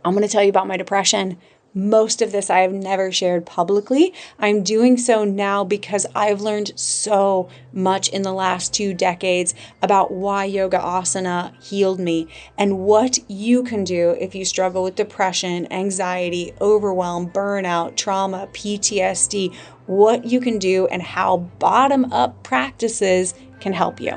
I'm going to tell you about my depression. Most of this I have never shared publicly. I'm doing so now because I've learned so much in the last 2 decades about why yoga asana healed me and what you can do if you struggle with depression, anxiety, overwhelm, burnout, trauma, PTSD, what you can do and how bottom-up practices can help you.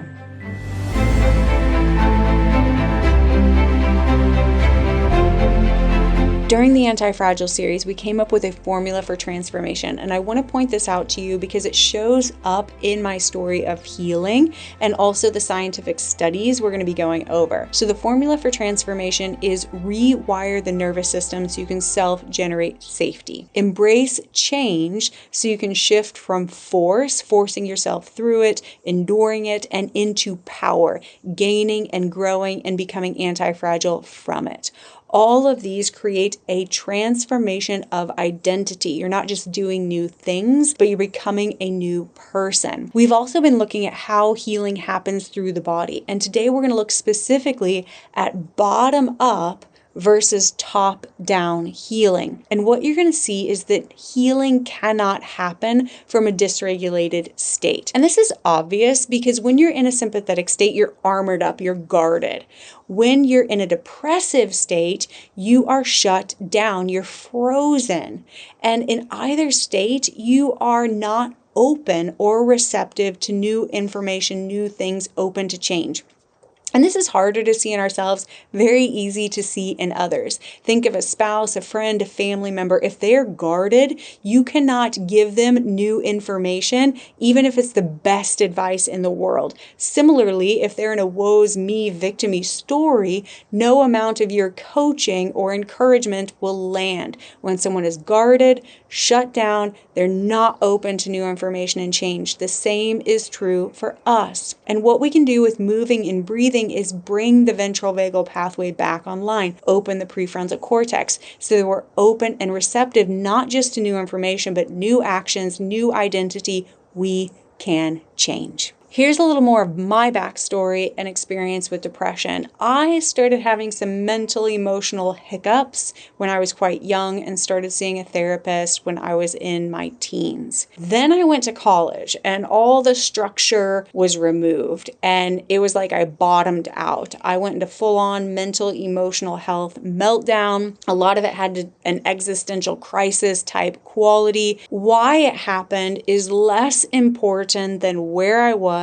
During the Anti-Fragile series, we came up with a formula for transformation, and I want to point this out to you because it shows up in my story of healing and also the scientific studies we're going to be going over. So the formula for transformation is rewire the nervous system so you can self-generate safety. Embrace change so you can shift from forcing yourself through it, enduring it, and into power, gaining and growing and becoming anti-fragile from it. All of these create a transformation of identity. You're not just doing new things, but you're becoming a new person. We've also been looking at how healing happens through the body. And today we're going to look specifically at bottom up versus top-down healing. And what you're going to see is that healing cannot happen from a dysregulated state. And this is obvious because when you're in a sympathetic state, you're armored up, you're guarded. When you're in a depressive state, you are shut down, you're frozen. And in either state, you are not open or receptive to new information, new things, open to change. And this is harder to see in ourselves, very easy to see in others. Think of a spouse, a friend, a family member. If they're guarded, you cannot give them new information, even if it's the best advice in the world. Similarly, if they're in a woe's me, victim-y story, no amount of your coaching or encouragement will land. When someone is guarded, shut down, they're not open to new information and change. The same is true for us. And what we can do with moving and breathing is bring the ventral vagal pathway back online, open the prefrontal cortex so that we're open and receptive, not just to new information, but new actions, new identity. We can change. Here's a little more of my backstory and experience with depression. I started having some mental, emotional hiccups when I was quite young and started seeing a therapist when I was in my teens. Then I went to college and all the structure was removed and it was like I bottomed out. I went into full-on mental, emotional health meltdown. A lot of it had an existential crisis type quality. Why it happened is less important than where I was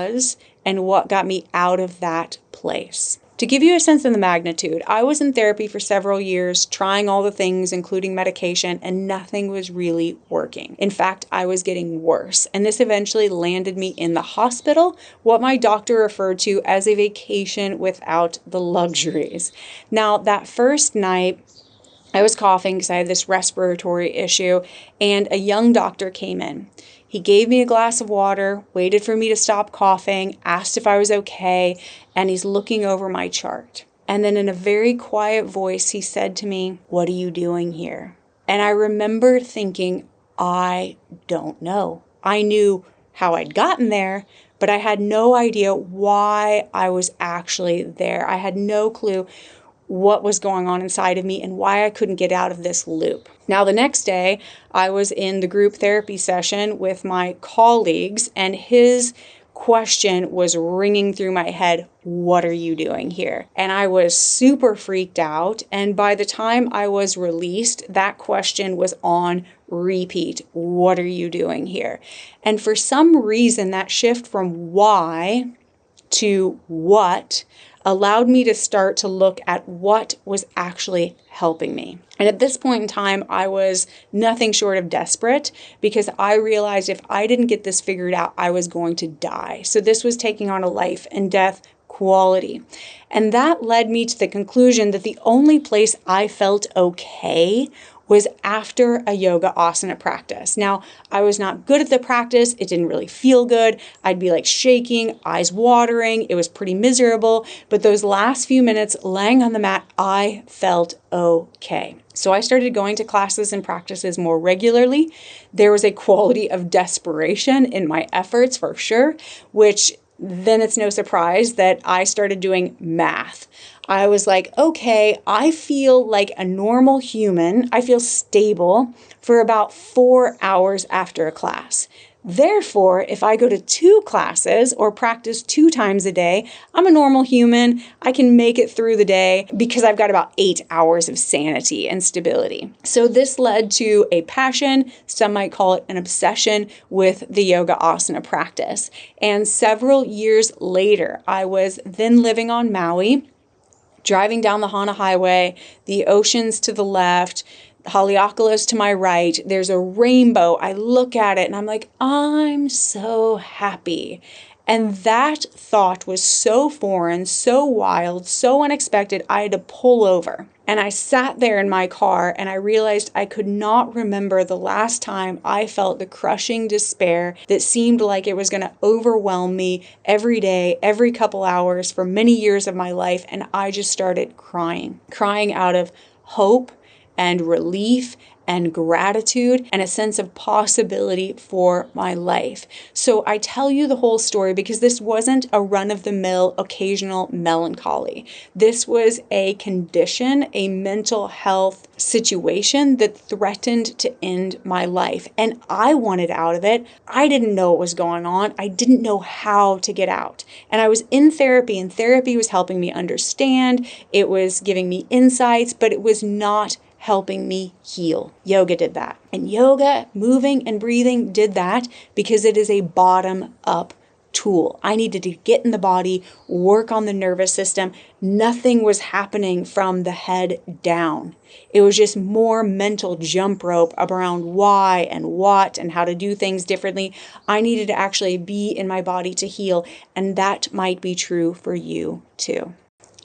and what got me out of that place. To give you a sense of the magnitude, I was in therapy for several years, trying all the things, including medication, and nothing was really working. In fact, I was getting worse, and this eventually landed me in the hospital, what my doctor referred to as a vacation without the luxuries. Now, that first night, I was coughing because I had this respiratory issue, and a young doctor came in. He gave me a glass of water, waited for me to stop coughing, asked if I was okay, and he's looking over my chart. And then in a very quiet voice, he said to me, "What are you doing here?" And I remember thinking, I don't know. I knew how I'd gotten there, but I had no idea why I was actually there. I had no clue what was going on inside of me and why I couldn't get out of this loop. Now, the next day, I was in the group therapy session with my colleagues, and his question was ringing through my head, "What are you doing here?" And I was super freaked out. And by the time I was released, that question was on repeat. What are you doing here? And for some reason, that shift from why to what allowed me to start to look at what was actually helping me. And at this point in time, I was nothing short of desperate because I realized if I didn't get this figured out, I was going to die. So this was taking on a life and death quality. And that led me to the conclusion that the only place I felt okay was after a yoga asana practice. Now, I was not good at the practice. It didn't really feel good. I'd be like shaking, eyes watering. It was pretty miserable. But those last few minutes laying on the mat, I felt okay. So I started going to classes and practices more regularly. There was a quality of desperation in my efforts for sure, which then it's no surprise that I started doing math. I was like, okay, I feel like a normal human. I feel stable for about 4 hours after a class. Therefore, if I go to 2 classes or practice 2 times a day, I'm a normal human. I can make it through the day because I've got about 8 hours of sanity and stability. So this led to a passion, some might call it an obsession, with the yoga asana practice. And several years later, I was then living on Maui, driving down the Hana Highway, the ocean's to the left, Haleakala's to my right, there's a rainbow. I look at it and I'm like, I'm so happy. And that thought was so foreign, so wild, so unexpected, I had to pull over. And I sat there in my car and I realized I could not remember the last time I felt the crushing despair that seemed like it was going to overwhelm me every day, every couple hours for many years of my life. And I just started crying out of hope and relief and gratitude and a sense of possibility for my life. So I tell you the whole story because this wasn't a run-of-the-mill occasional melancholy. This was a condition, a mental health situation that threatened to end my life. And I wanted out of it. I didn't know what was going on. I didn't know how to get out. And I was in therapy, and therapy was helping me understand. It was giving me insights, but it was not helping me heal. Yoga did that. And yoga, moving and breathing did that because it is a bottom-up tool. I needed to get in the body, work on the nervous system. Nothing was happening from the head down. It was just more mental jump rope around why and what and how to do things differently. I needed to actually be in my body to heal, and that might be true for you too.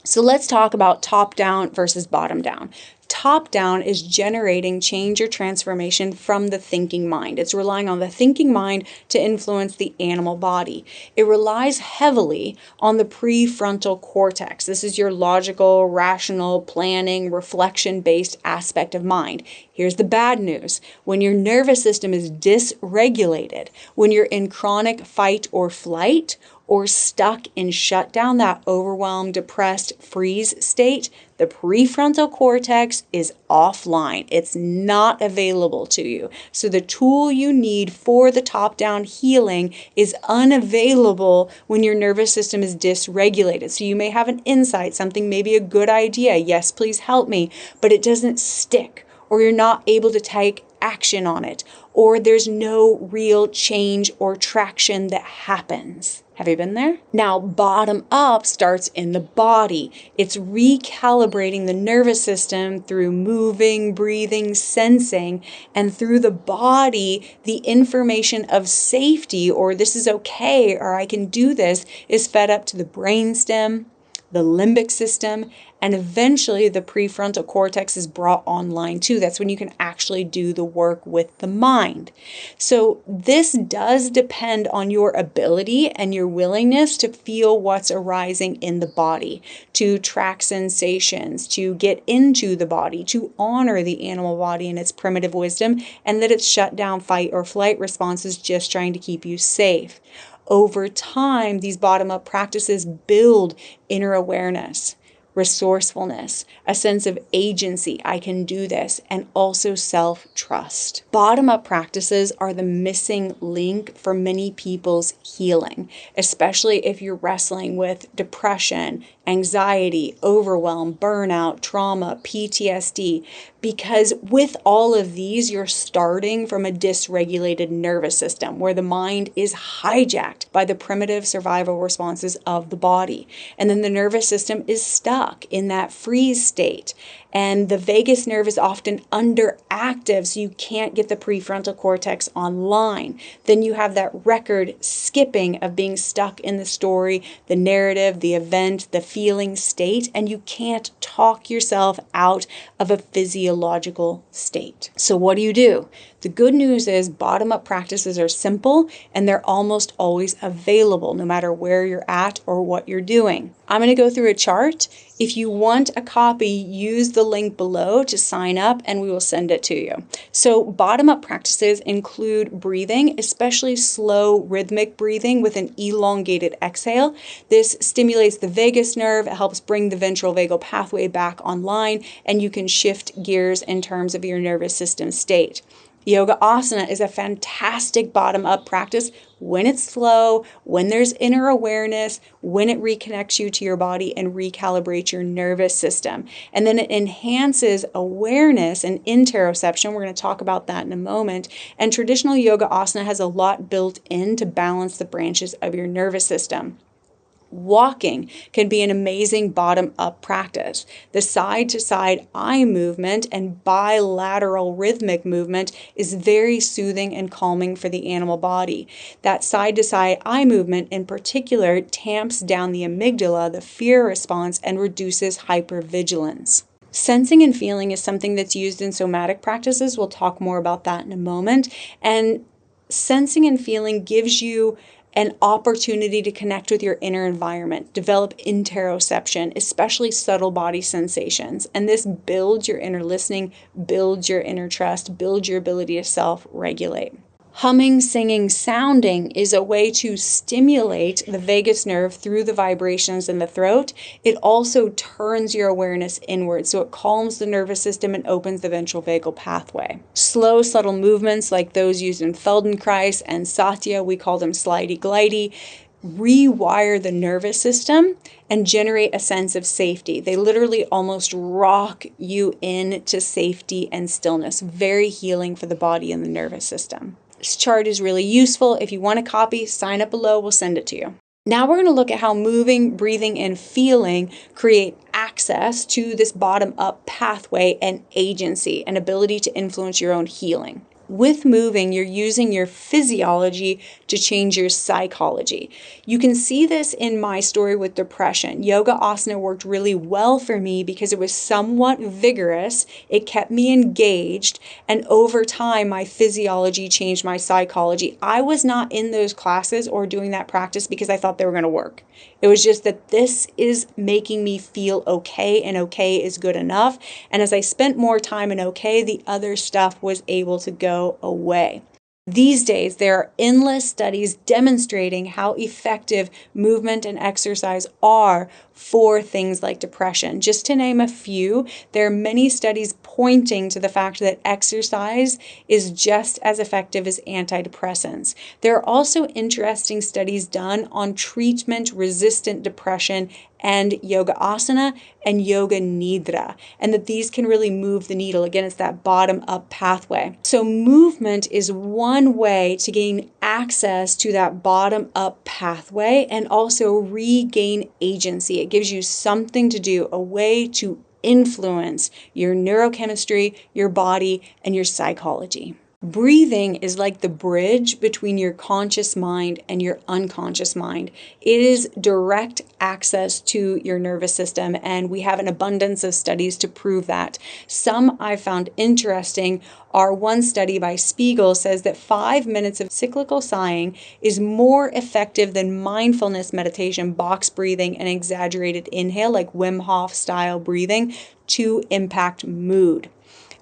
So let's talk about top down versus bottom down. Top down is generating change or transformation from the thinking mind. It's relying on the thinking mind to influence the animal body. It relies heavily on the prefrontal cortex. This is your logical, rational, planning, reflection-based aspect of mind. Here's the bad news. When your nervous system is dysregulated, when you're in chronic fight or flight, or stuck in shutdown, that overwhelmed, depressed, freeze state, the prefrontal cortex is offline. It's not available to you. So the tool you need for the top-down healing is unavailable when your nervous system is dysregulated. So you may have an insight, something may be a good idea. Yes, please help me, but it doesn't stick, or you're not able to take action on it, or there's no real change or traction that happens. Have you been there? Now, bottom up starts in the body. It's recalibrating the nervous system through moving, breathing, sensing, and through the body, the information of safety, or this is okay, or I can do this, is fed up to the brainstem, the limbic system, and eventually the prefrontal cortex is brought online too. That's when you can actually do the work with the mind. So this does depend on your ability and your willingness to feel what's arising in the body, to track sensations, to get into the body, to honor the animal body and its primitive wisdom, and that its shut down fight or flight response is just trying to keep you safe. Over time, these bottom-up practices build inner awareness, resourcefulness, a sense of agency, I can do this, and also self-trust. Bottom-up practices are the missing link for many people's healing, especially if you're wrestling with depression, anxiety, overwhelm, burnout, trauma, PTSD, because with all of these, you're starting from a dysregulated nervous system where the mind is hijacked by the primitive survival responses of the body. And then the nervous system is stuck in that freeze state. And the vagus nerve is often underactive, so you can't get the prefrontal cortex online. Then you have that record skipping of being stuck in the story, the narrative, the event, the feeling state, and you can't talk yourself out of a physiological state. So what do? The good news is bottom-up practices are simple and they're almost always available no matter where you're at or what you're doing. I'm going to go through a chart. If you want a copy, use the link below to sign up and we will send it to you. So bottom-up practices include breathing, especially slow rhythmic breathing with an elongated exhale. This stimulates the vagus nerve, it helps bring the ventral vagal pathway back online, and you can shift gears in terms of your nervous system state. Yoga asana is a fantastic bottom-up practice when it's slow, when there's inner awareness, when it reconnects you to your body and recalibrates your nervous system. And then it enhances awareness and interoception. We're going to talk about that in a moment. And traditional yoga asana has a lot built in to balance the branches of your nervous system. Walking can be an amazing bottom-up practice. The side-to-side eye movement and bilateral rhythmic movement is very soothing and calming for the animal body. That side-to-side eye movement in particular tamps down the amygdala, the fear response, and reduces hypervigilance. Sensing and feeling is something that's used in somatic practices. We'll talk more about that in a moment. And sensing and feeling gives you an opportunity to connect with your inner environment, develop interoception, especially subtle body sensations. And this builds your inner listening, builds your inner trust, builds your ability to self-regulate. Humming, singing, sounding is a way to stimulate the vagus nerve through the vibrations in the throat. It also turns your awareness inward, so it calms the nervous system and opens the ventral vagal pathway. Slow, subtle movements like those used in Feldenkrais and Satya, we call them slidey-glidey, rewire the nervous system and generate a sense of safety. They literally almost rock you into safety and stillness. Very healing for the body and the nervous system. This chart is really useful. If you want a copy, sign up below, we'll send it to you. Now we're going to look at how moving, breathing, and feeling create access to this bottom-up pathway and agency and ability to influence your own healing. With moving, you're using your physiology to change your psychology. You can see this in my story with depression. Yoga asana worked really well for me because it was somewhat vigorous. It kept me engaged. And over time, my physiology changed my psychology. I was not in those classes or doing that practice because I thought they were going to work. It was just that this is making me feel okay, and okay is good enough. And as I spent more time in okay, the other stuff was able to go away. These days, there are endless studies demonstrating how effective movement and exercise are for things like depression. Just to name a few, there are many studies pointing to the fact that exercise is just as effective as antidepressants. There are also interesting studies done on treatment-resistant depression and yoga asana and yoga nidra, and that these can really move the needle. Again, it's that bottom-up pathway. So movement is one way to gain access to that bottom-up pathway and also regain agency. It gives you something to do, a way to influence your neurochemistry, your body, and your psychology. Breathing is like the bridge between your conscious mind and your unconscious mind. It is direct access to your nervous system, and we have an abundance of studies to prove that. Some I found interesting are one study by Spiegel says that 5 minutes of cyclical sighing is more effective than mindfulness meditation, box breathing, and exaggerated inhale like Wim Hof style breathing to impact mood.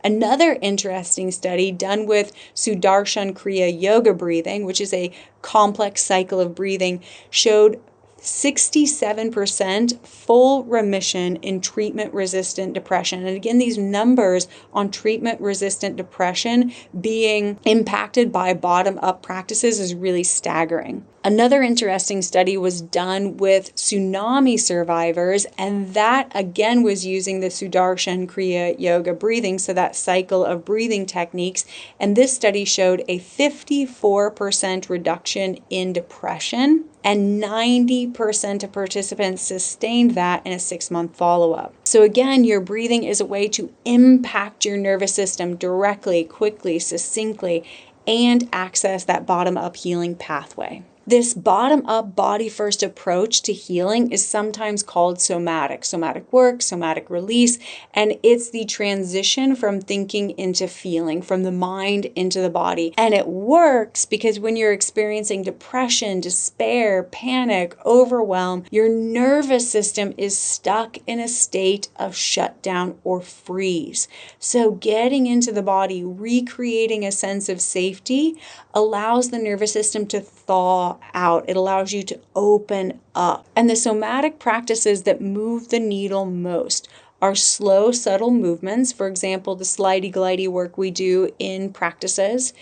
Another interesting study done with Sudarshan Kriya yoga breathing, which is a complex cycle of breathing, showed 67% full remission in treatment-resistant depression. And again, these numbers on treatment-resistant depression being impacted by bottom-up practices is really staggering. Another interesting study was done with tsunami survivors, and that again was using the Sudarshan Kriya yoga breathing, so that cycle of breathing techniques. And this study showed a 54% reduction in depression, and 90% of participants sustained that in a 6-month follow-up. So again, your breathing is a way to impact your nervous system directly, quickly, succinctly, and access that bottom-up healing pathway. This bottom-up, body-first approach to healing is sometimes called somatic work, somatic release, and it's the transition from thinking into feeling, from the mind into the body. And it works because when you're experiencing depression, despair, panic, overwhelm, your nervous system is stuck in a state of shutdown or freeze. So getting into the body, recreating a sense of safety, allows the nervous system to thaw out. It allows you to open up. And the somatic practices that move the needle most are slow, subtle movements. For example, the slidey-glidey work we do in practices,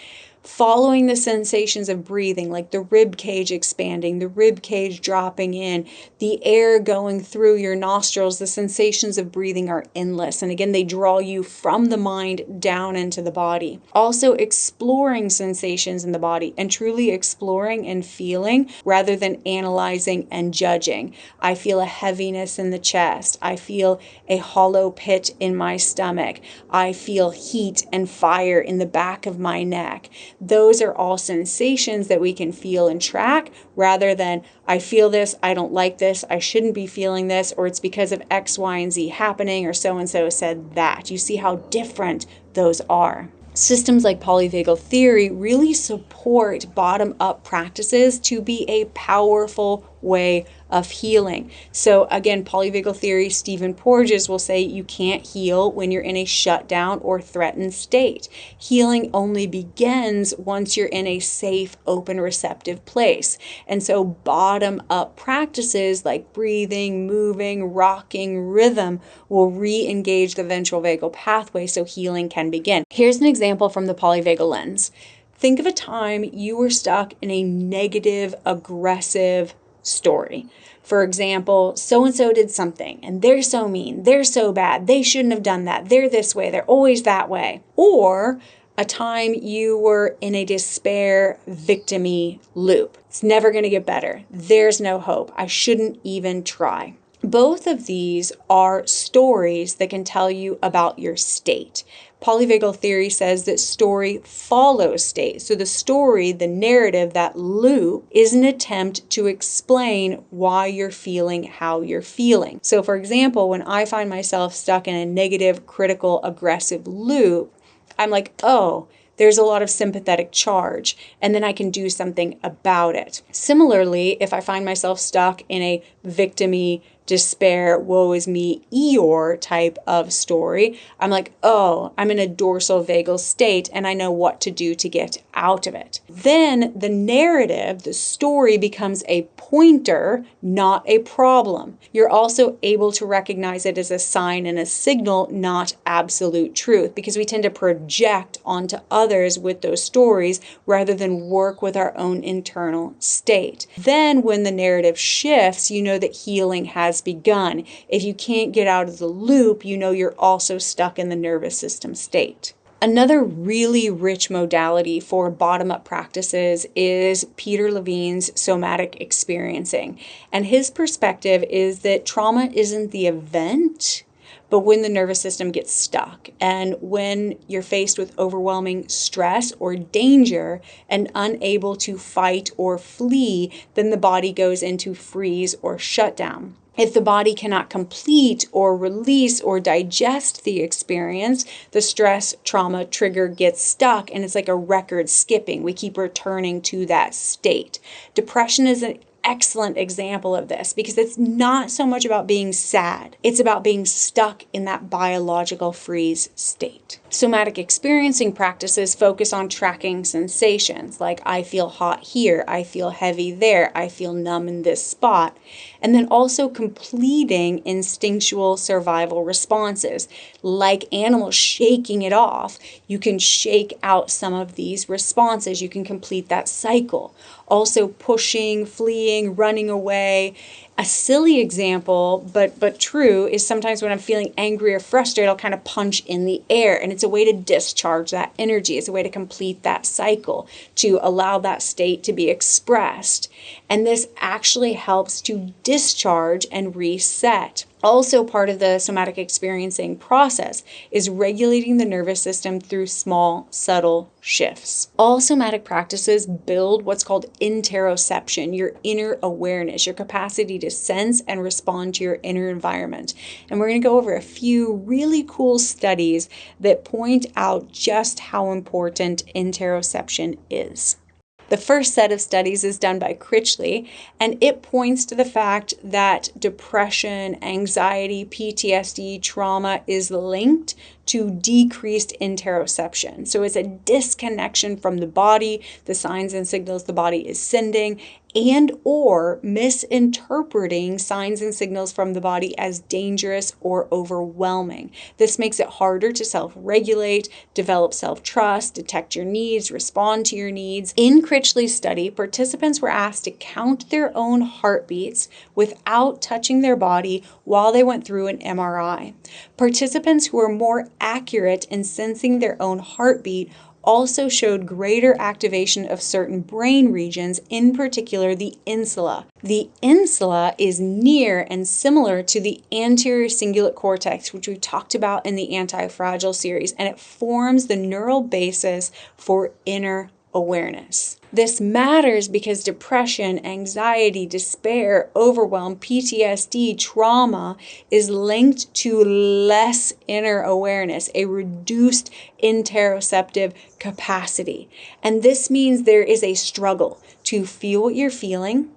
following the sensations of breathing, like the rib cage expanding, the rib cage dropping in, the air going through your nostrils. The sensations of breathing are endless. And again, they draw you from the mind down into the body. Also exploring sensations in the body and truly exploring and feeling rather than analyzing and judging. I feel a heaviness in the chest. I feel a hollow pit in my stomach. I feel heat and fire in the back of my neck. Those are all sensations that we can feel and track rather than I feel this, I don't like this, I shouldn't be feeling this, or it's because of X, Y, and Z happening, or so-and-so said that. You see how different those are. Systems like polyvagal theory really support bottom-up practices to be a powerful way of healing. So again, polyvagal theory, Stephen Porges will say you can't heal when you're in a shutdown or threatened state. Healing only begins once you're in a safe, open, receptive place. And so bottom-up practices like breathing, moving, rocking, rhythm will re-engage the ventral vagal pathway so healing can begin. Here's an example from the polyvagal lens. Think of a time you were stuck in a negative, aggressive story. For example, so-and-so did something and they're so mean, they're so bad, they shouldn't have done that, they're this way, they're always that way. Or a time you were in a despair, victim-y loop. It's never going to get better. There's no hope. I shouldn't even try. Both of these are stories that can tell you about your state. Polyvagal theory says that story follows state. So the story, the narrative, that loop is an attempt to explain why you're feeling how you're feeling. So for example, when I find myself stuck in a negative, critical, aggressive loop, I'm like, oh, there's a lot of sympathetic charge, and then I can do something about it. Similarly, if I find myself stuck in a victim-y, despair, woe is me, Eeyore type of story, I'm like, oh, I'm in a dorsal vagal state and I know what to do to get out of it. Then the narrative, the story becomes a pointer, not a problem. You're also able to recognize it as a sign and a signal, not absolute truth, because we tend to project onto others with those stories rather than work with our own internal state. Then when the narrative shifts, you know that healing has begun. If you can't get out of the loop, you know you're also stuck in the nervous system state. Another really rich modality for bottom-up practices is Peter Levine's somatic experiencing. And his perspective is that trauma isn't the event, but when the nervous system gets stuck and when you're faced with overwhelming stress or danger and unable to fight or flee, then the body goes into freeze or shutdown. If the body cannot complete or release or digest the experience, the stress trauma trigger gets stuck and it's like a record skipping. We keep returning to that state. Depression is an excellent example of this because it's not so much about being sad. It's about being stuck in that biological freeze state. Somatic experiencing practices focus on tracking sensations like I feel hot here, I feel heavy there, I feel numb in this spot, and then also completing instinctual survival responses. Like animals shaking it off, you can shake out some of these responses. You can complete that cycle. Also pushing, fleeing, running away. A silly example, but true, is sometimes when I'm feeling angry or frustrated, I'll kind of punch in the air. And it's a way to discharge that energy. It's a way to complete that cycle, to allow that state to be expressed. And this actually helps to discharge and reset. Also, part of the somatic experiencing process is regulating the nervous system through small, subtle shifts. All somatic practices build what's called interoception, your inner awareness, your capacity to sense and respond to your inner environment. And we're going to go over a few really cool studies that point out just how important interoception is. The first set of studies is done by 𝐃𝐨𝐧'𝐭, and it points to the fact that depression, anxiety, PTSD, trauma is linked to decreased interoception. So it's a disconnection from the body, the signs and signals the body is sending, and or misinterpreting signs and signals from the body as dangerous or overwhelming. This makes it harder to self-regulate, develop self-trust, detect your needs, respond to your needs. In 𝐃𝐨𝐧'𝐭's study, participants were asked to count their own heartbeats without touching their body while they went through an MRI. Participants who were more accurate in sensing their own heartbeat also showed greater activation of certain brain regions, in particular the insula. The insula is near and similar to the anterior cingulate cortex, which we talked about in the Anti-Fragile series, and it forms the neural basis for inner awareness. This matters because depression, anxiety, despair, overwhelm, PTSD, trauma is linked to less inner awareness, a reduced interoceptive capacity. And this means there is a struggle to feel what you're feeling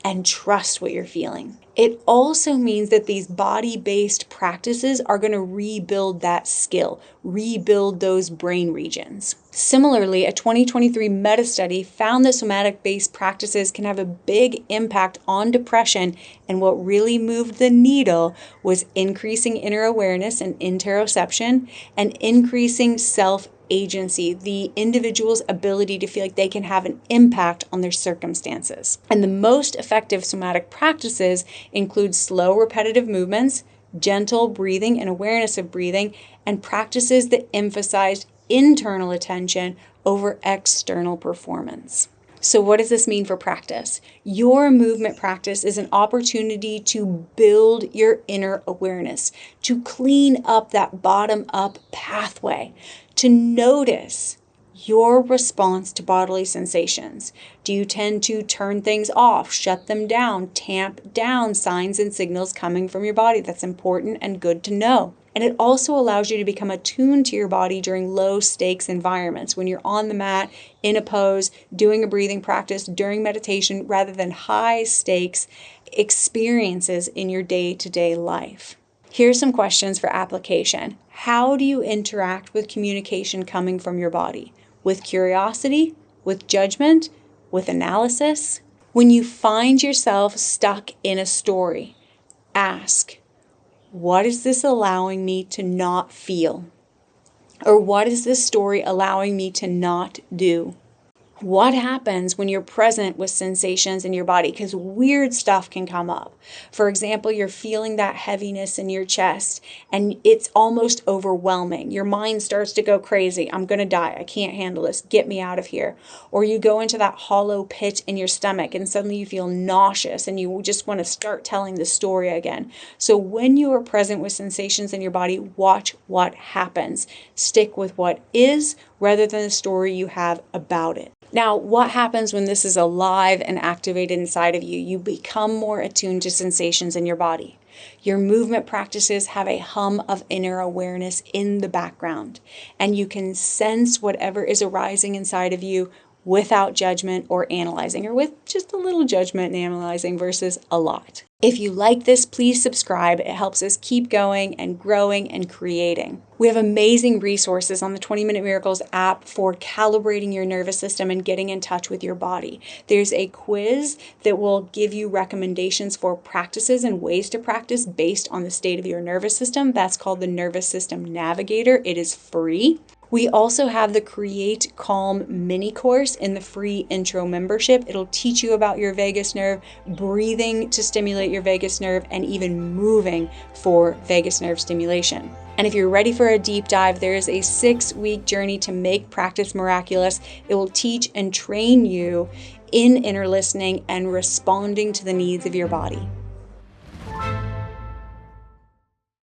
and trust what you're feeling. It also means that these body-based practices are going to rebuild that skill, rebuild those brain regions. Similarly, a 2023 meta-study found that somatic-based practices can have a big impact on depression, and what really moved the needle was increasing inner awareness and interoception and increasing self-agency, the individual's ability to feel like they can have an impact on their circumstances. And the most effective somatic practices include slow, repetitive movements, gentle breathing and awareness of breathing, and practices that emphasize internal attention over external performance. So what does this mean for practice? Your movement practice is an opportunity to build your inner awareness, to clean up that bottom-up pathway, to notice your response to bodily sensations. Do you tend to turn things off, shut them down, tamp down signs and signals coming from your body? That's important and good to know. And it also allows you to become attuned to your body during low stakes environments, when you're on the mat, in a pose, doing a breathing practice, during meditation, rather than high stakes experiences in your day-to-day life. Here's some questions for application. How do you interact with communication coming from your body? With curiosity? With judgment? With analysis? When you find yourself stuck in a story, ask, what is this allowing me to not feel? Or what is this story allowing me to not do? What happens when you're present with sensations in your body? Because weird stuff can come up. For example, you're feeling that heaviness in your chest and it's almost overwhelming. Your mind starts to go crazy. I'm going to die. I can't handle this. Get me out of here. Or you go into that hollow pit in your stomach and suddenly you feel nauseous and you just want to start telling the story again. So when you are present with sensations in your body, watch what happens. Stick with what is rather than the story you have about it. Now, what happens when this is alive and activated inside of you? You become more attuned to sensations in your body. Your movement practices have a hum of inner awareness in the background, and you can sense whatever is arising inside of you without judgment or analyzing, or with just a little judgment and analyzing versus a lot. If you like this, please subscribe. It helps us keep going and growing and creating. We have amazing resources on the 20-Minute Miracles app for calibrating your nervous system and getting in touch with your body. There's a quiz that will give you recommendations for practices and ways to practice based on the state of your nervous system. That's called the Nervous System Navigator. It is free. We also have the Create Calm mini course in the free intro membership. It'll teach you about your vagus nerve, breathing to stimulate your vagus nerve, and even moving for vagus nerve stimulation. And if you're ready for a deep dive, there is a 6-week journey to make practice miraculous. It will teach and train you in inner listening and responding to the needs of your body.